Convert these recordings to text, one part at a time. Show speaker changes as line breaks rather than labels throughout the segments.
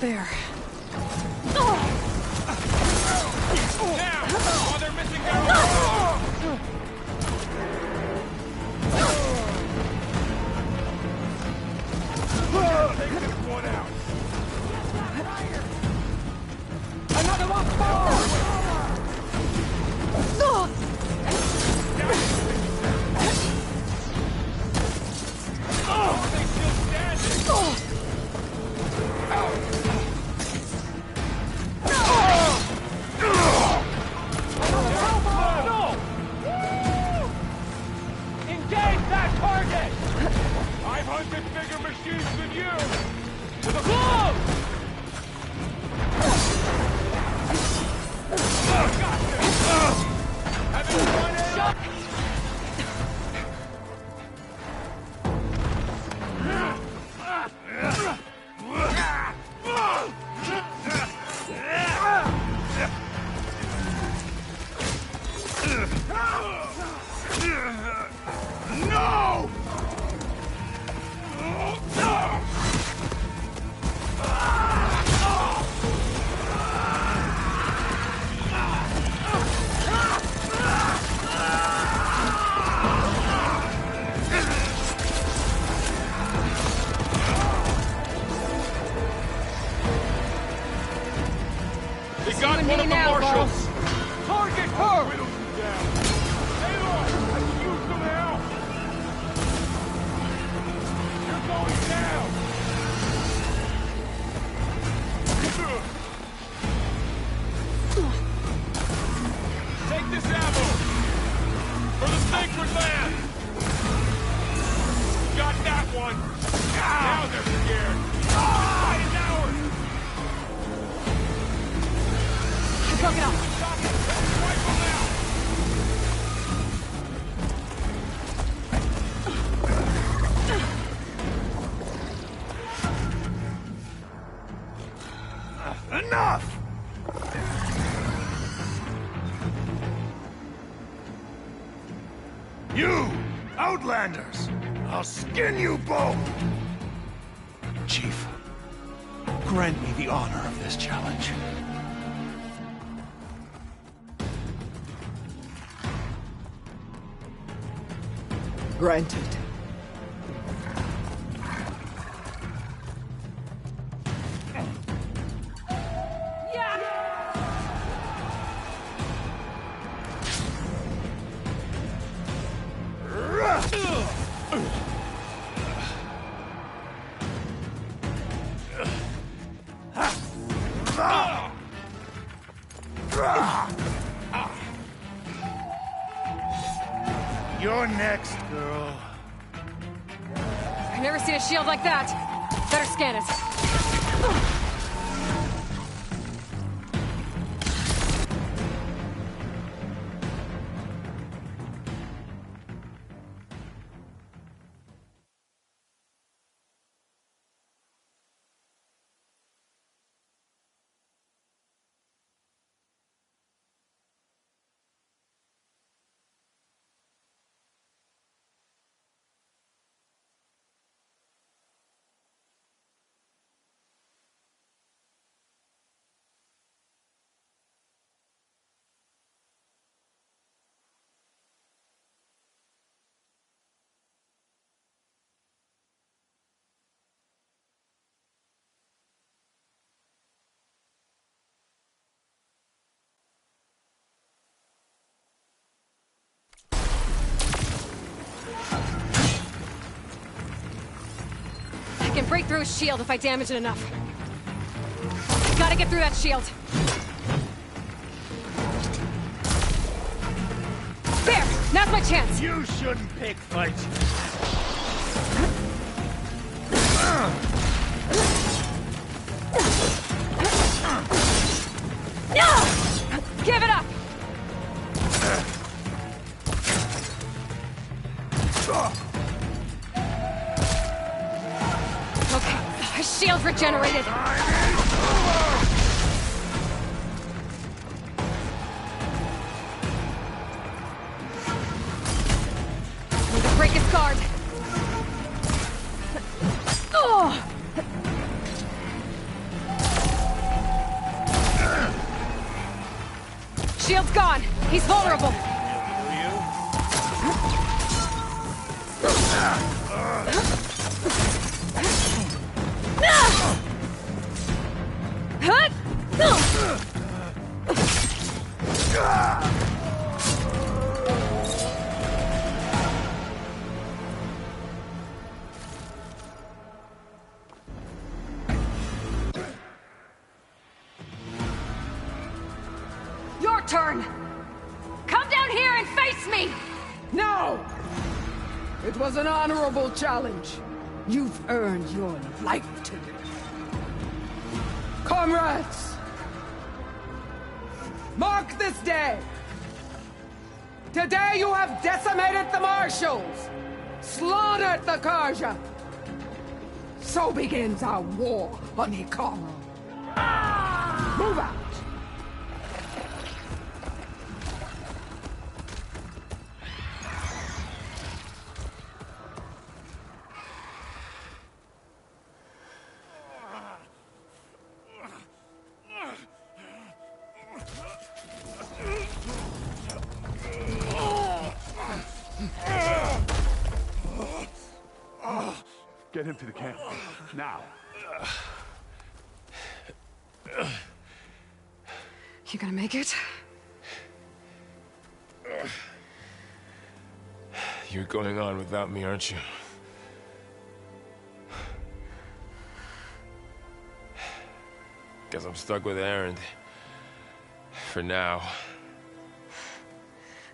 There.
Now! Oh, they're missing their take this one out. Another one! Oh, they still standing! Engage that target! I've hunted bigger machines than you! To the blow! Having one shot! No! They got one of the marshals! Target her! Whittle you down! Aloy! I can use some help! You're going down! Take this ammo! For the sacred land! Got that one! Now they're scared! Fight is ours!
Broke it off.
Rifle now!
Enough! You, Outlanders! I'll skin you both! Chief, grant me the honor of this challenge.
Granted.
You're next, girl.
I've never seen a shield like that. Better scan it. I can break through his shield if I damage it enough. Gotta get through that shield. There! Now's my chance!
You shouldn't pick fights.
No! Give it up! Okay, his shield's regenerated. Need to break his guard. Shield's gone. He's vulnerable. Your turn. Come down here and face me.
No! It was an honorable challenge. You've earned your life today. Comrades! Mark this day! Today you have decimated the Marshals! Slaughtered the Karja! So begins our war on Hikaru. Move out!
Get him to the camp. Now.
You gonna make it?
You're going on without me, aren't you? Guess I'm stuck with Erend. For now.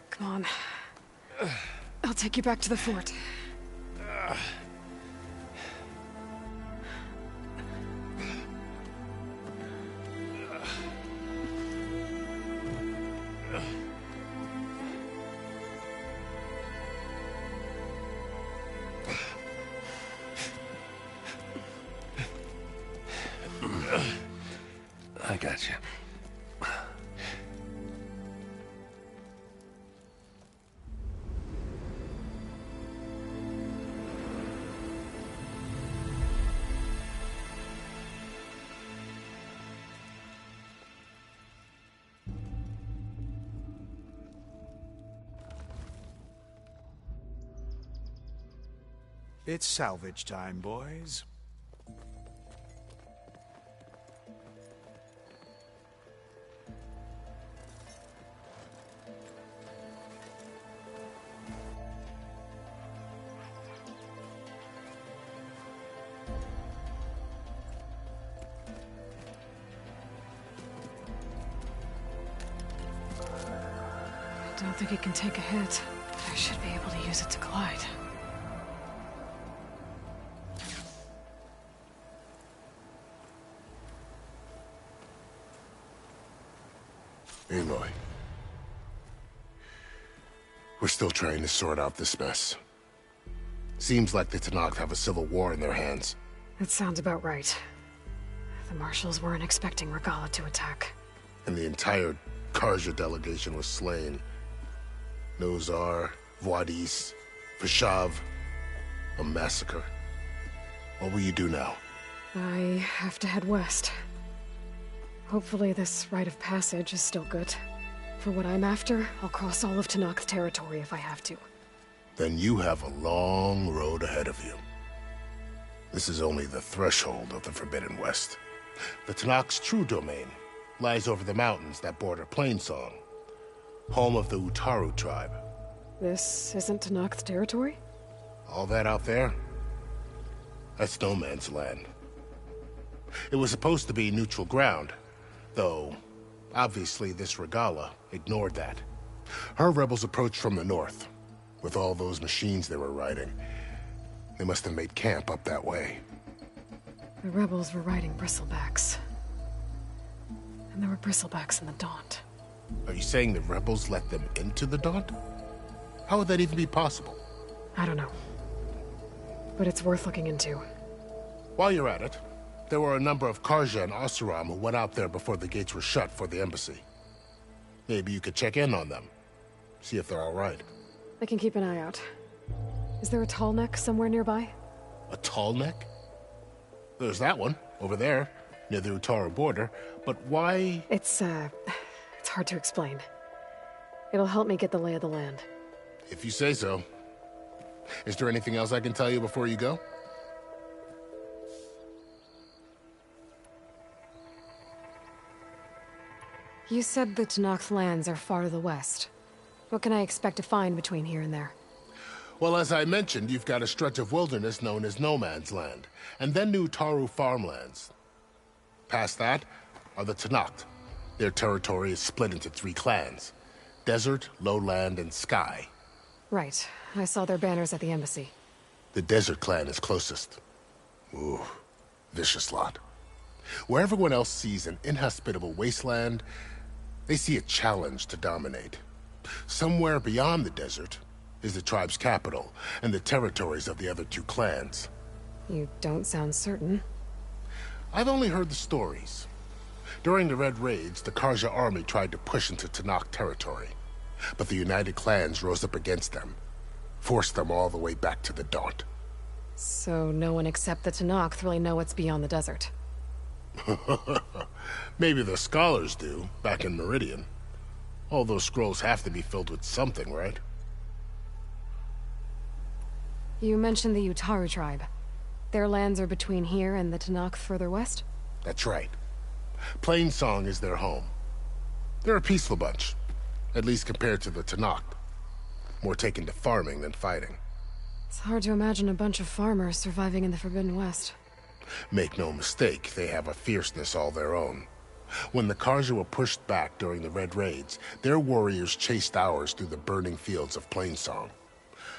Come on. I'll take you back to the fort.
I got you.
It's salvage time, boys.
I don't think it can take a hit. I should be able to use it to glide.
Aloy. We're still trying to sort out this mess. Seems like the Tenakth have a civil war in their hands.
That sounds about right. The Marshals weren't expecting Regalla to attack.
And the entire Karja delegation was slain. Nozar, Vuadis, Vashav. A massacre. What will you do now?
I have to head west. Hopefully this rite of passage is still good. For what I'm after, I'll cross all of Tenakth territory if I have to.
Then you have a long road ahead of you. This is only the threshold of the Forbidden West. The Tenakth's true domain lies over the mountains that border Plainsong, home of the Utaru tribe.
This isn't Tenakth territory?
All that out there? That's no man's land. It was supposed to be neutral ground, though obviously this Regalla ignored that. Her rebels approached from the north, with all those machines they were riding. They must have made camp up that way.
The rebels were riding bristlebacks. And there were bristlebacks in the Daunt.
Are you saying the rebels let them into the Daunt? How would that even be possible?
I don't know. But it's worth looking into.
While you're at it, there were a number of Karja and Oseram who went out there before the gates were shut for the embassy. Maybe you could check in on them. See if they're all right.
I can keep an eye out. Is there a tall neck somewhere nearby?
A tall neck? There's that one, over there, near the Utaru border. But why...
It's hard to explain. It'll help me get the lay of the land.
If you say so. Is there anything else I can tell you before you go?
You said the Tenakth lands are far to the west. What can I expect to find between here and there?
Well, as I mentioned, you've got a stretch of wilderness known as No Man's Land, and then New Taru farmlands. Past that are the Tenakth. Their territory is split into 3 clans: Desert, Lowland, and Sky.
Right. I saw their banners at the embassy.
The Desert clan is closest. Ooh, vicious lot. Where everyone else sees an inhospitable wasteland, they see a challenge to dominate. Somewhere beyond the desert is the tribe's capital and the territories of the other 2 clans.
You don't sound certain.
I've only heard the stories. During the Red Raids, the Karja army tried to push into Tenakth territory, but the United Clans rose up against them, forced them all the way back to the Daunt.
So no one except the Tenakth really know what's beyond the desert.
Maybe the scholars do, back in Meridian. All those scrolls have to be filled with something, right?
You mentioned the Utaru tribe. Their lands are between here and the Tenakth further west?
That's right. Plainsong is their home. They're a peaceful bunch, at least compared to the Tenakth. More taken to farming than fighting.
It's hard to imagine a bunch of farmers surviving in the Forbidden West.
Make no mistake, they have a fierceness all their own. When the Karja were pushed back during the Red Raids, their warriors chased ours through the burning fields of Plainsong.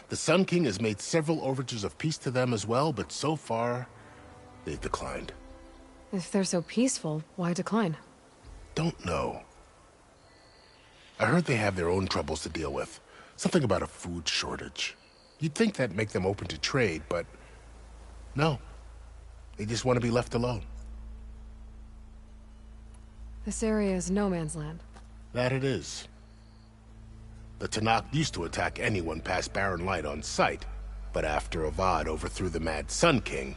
The Sun King has made several overtures of peace to them as well, but so far, they've declined.
If they're so peaceful, why decline?
Don't know. I heard they have their own troubles to deal with. Something about a food shortage. You'd think that'd make them open to trade, but no. They just want to be left alone.
This area is no man's land.
That it is. The Tenakth used to attack anyone past Barren Light on sight, but after Avad overthrew the Mad Sun King,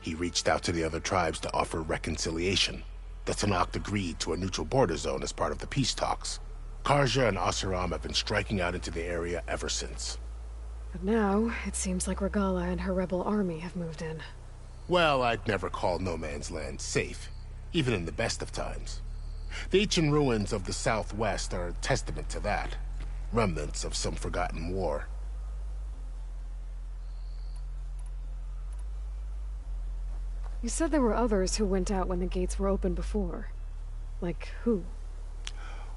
he reached out to the other tribes to offer reconciliation. The Tenakth agreed to a neutral border zone as part of the peace talks. Karja and Oseram have been striking out into the area ever since.
But now, it seems like Regalla and her rebel army have moved in.
Well, I'd never call No Man's Land safe, even in the best of times. The ancient ruins of the Southwest are a testament to that. Remnants of some forgotten war.
You said there were others who went out when the gates were open before. Like who?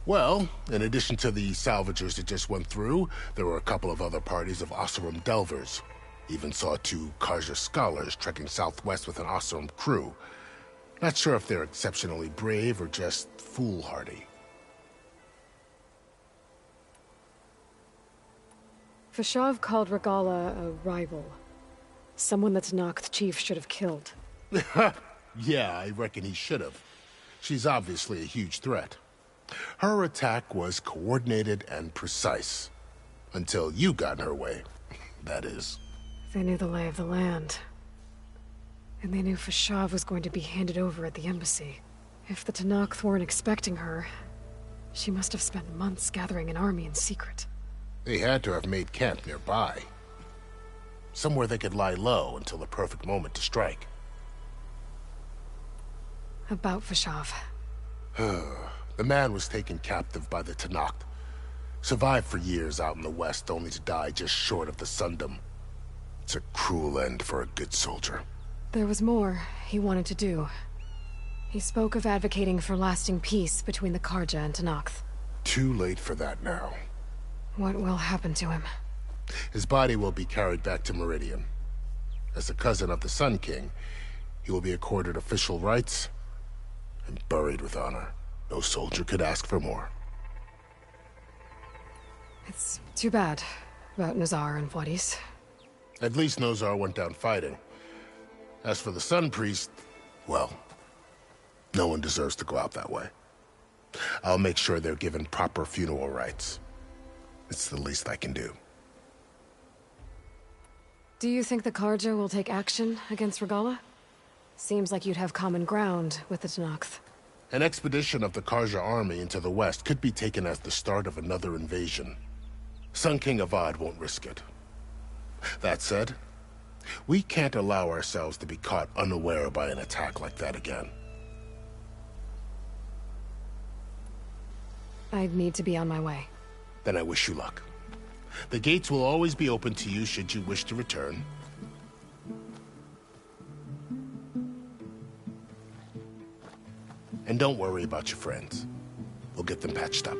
Well, in addition to the salvagers that just went through, there were a couple of other parties of Oseram Delvers. Even saw 2 Karja scholars trekking southwest with an Oseram crew. Not sure if they're exceptionally brave or just foolhardy.
Fashav called Regalla a rival. Someone the Tenakth chief should have killed.
Yeah, I reckon he should have. She's obviously a huge threat. Her attack was coordinated and precise. Until you got in her way, that is.
They knew the lay of the land. And they knew Fashav was going to be handed over at the embassy. If the Tenakth weren't expecting her, she must have spent months gathering an army in secret.
They had to have made camp nearby. Somewhere they could lie low until the perfect moment to strike.
About Fashav.
The man was taken captive by the Tenakth. Survived for years out in the west, only to die just short of the Sundom. It's a cruel end for a good soldier.
There was more he wanted to do. He spoke of advocating for lasting peace between the Karja and Tenakth.
Too late for that now.
What will happen to him?
His body will be carried back to Meridian. As a cousin of the Sun King, he will be accorded official rights and buried with honor. No soldier could ask for more.
It's too bad about Nazar and Wadis.
At least Nozar went down fighting. As for the Sun Priest, well, no one deserves to go out that way. I'll make sure they're given proper funeral rites. It's the least I can do.
Do you think the Karja will take action against Regalla? Seems like you'd have common ground with the Tenakth.
An expedition of the Karja army into the west could be taken as the start of another invasion. Sun King Avad won't risk it. That said, we can't allow ourselves to be caught unaware by an attack like that again.
I need to be on my way.
Then I wish you luck. The gates will always be open to you should you wish to return. And don't worry about your friends. We'll get them patched up.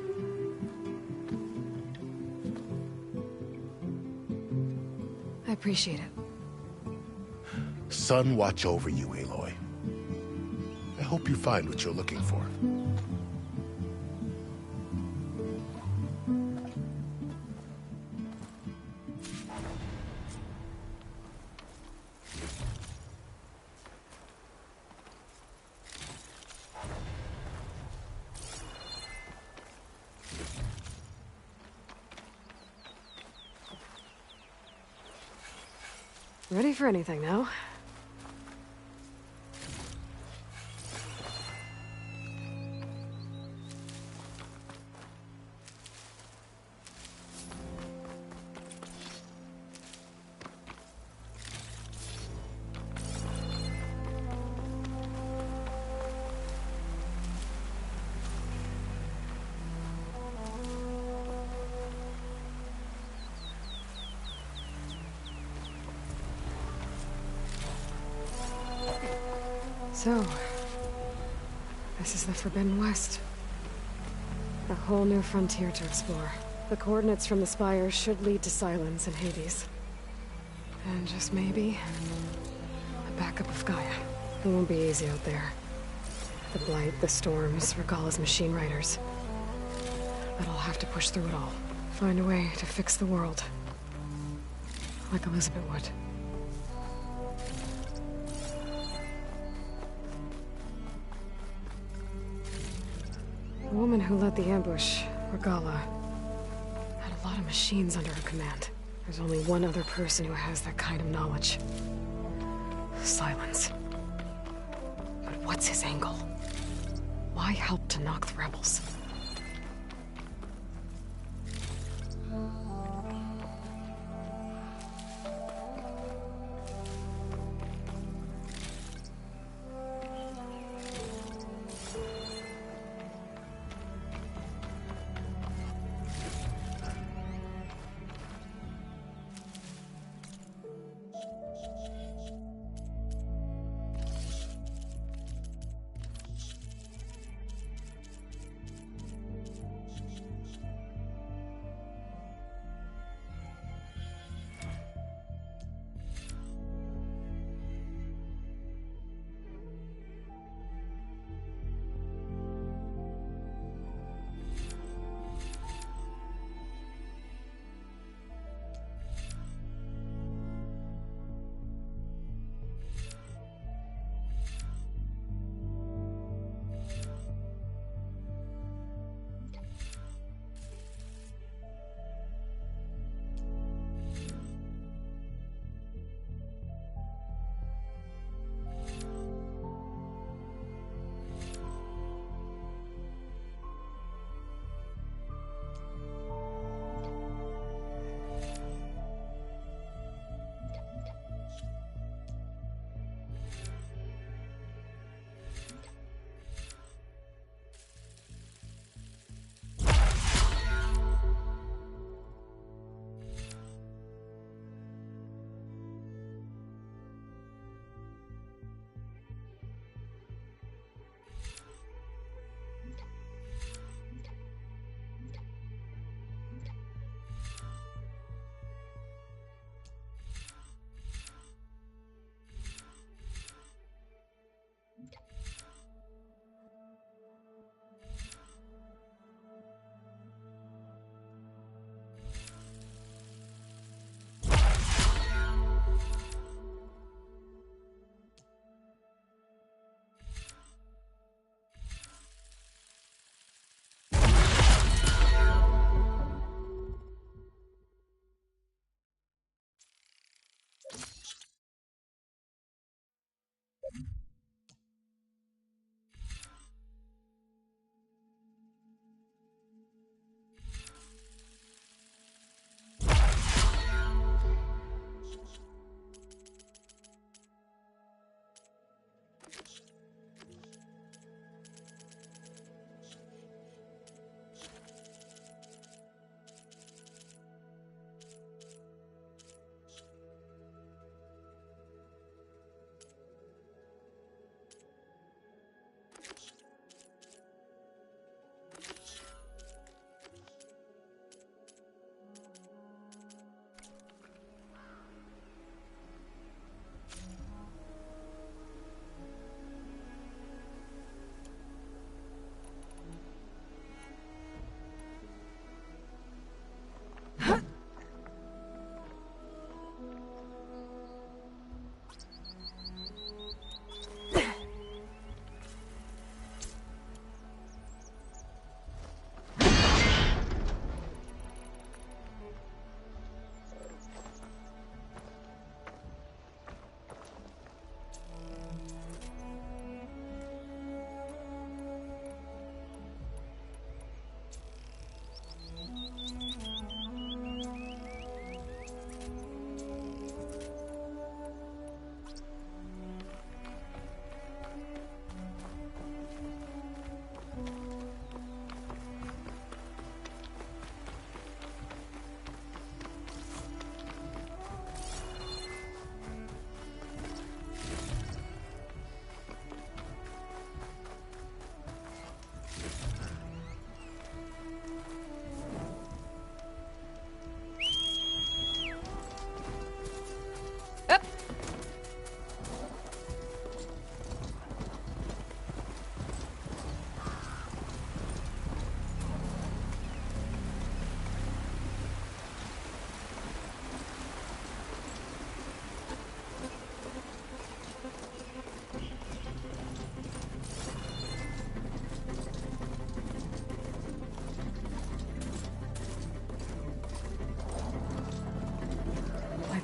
I appreciate it.
Sun watch over you, Aloy. I hope you find what you're looking for.
Ready for anything now? So, this is the Forbidden West. A whole new frontier to explore. The coordinates from the spire should lead to Sylens and Hades. And just maybe, a backup of Gaia. It won't be easy out there. The Blight, the Storms, Regalla's machine riders. But I'll have to push through it all. Find a way to fix the world. Like Elizabeth would. The woman who led the ambush, Regalla, had a lot of machines under her command. There's only one other person who has that kind of knowledge. Sylens. But what's his angle? Why help to knock the rebels?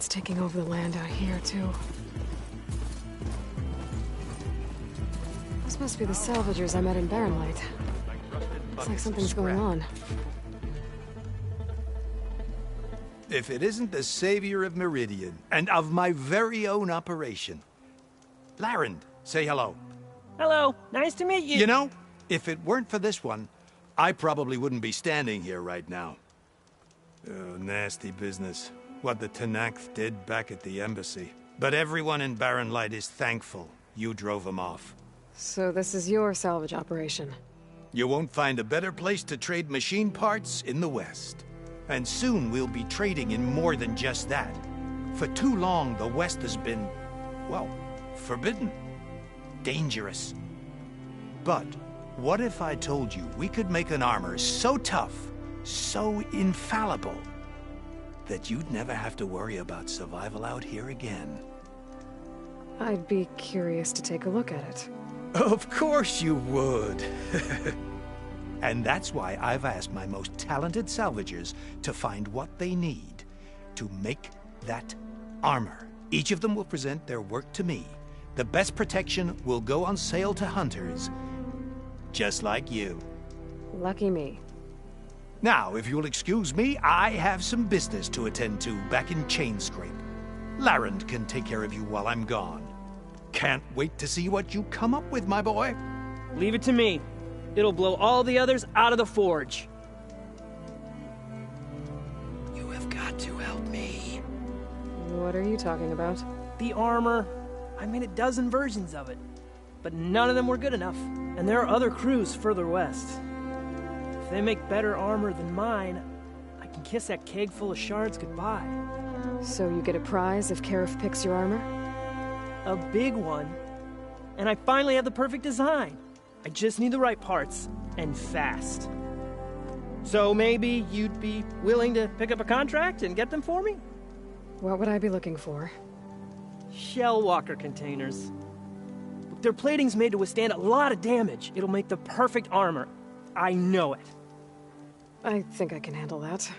Tyrant's taking over the land out here, too. This must be the salvagers I met in Barrenlight. Looks like something's going on.
If it isn't the savior of Meridian, and of my very own operation. Larend, say hello.
Hello, nice to meet you.
You know, if it weren't for this one, I probably wouldn't be standing here right now. Oh, nasty business. What the Tenakth did back at the embassy. But everyone in Barrenlight is thankful you drove them off.
So this is your salvage operation?
You won't find a better place to trade machine parts in the West. And soon we'll be trading in more than just that. For too long, the West has been, well, forbidden. Dangerous. But what if I told you we could make an armor so tough, so infallible, that you'd never have to worry about survival out here again?
I'd be curious to take a look at it.
Of course you would. And that's why I've asked my most talented salvagers to find what they need to make that armor. Each of them will present their work to me. The best protection will go on sale to hunters, just like you.
Lucky me.
Now, if you'll excuse me, I have some business to attend to back in Chainscrape. Larend can take care of you while I'm gone. Can't wait to see what you come up with, my boy.
Leave it to me. It'll blow all the others out of the forge.
You have got to help me.
What are you talking about?
The armor. I made a dozen versions of it. But none of them were good enough. And there are other crews further west. If they make better armor than mine, I can kiss that keg full of shards goodbye.
So you get a prize if Karif picks your armor?
A big one. And I finally have the perfect design. I just need the right parts, and fast. So maybe you'd be willing to pick up a contract and get them for me?
What would I be looking for?
Shell walker containers. Look, their plating's made to withstand a lot of damage. It'll make the perfect armor. I know it.
I think I can handle that.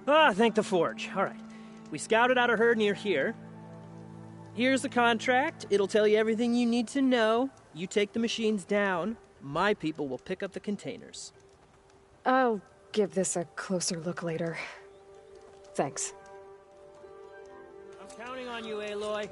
Ah, thank the forge. All right. We scouted out a herd near here. Here's the contract. It'll tell you everything you need to know. You take the machines down. My people will pick up the containers.
I'll give this a closer look later. Thanks.
I'm counting on you, Aloy.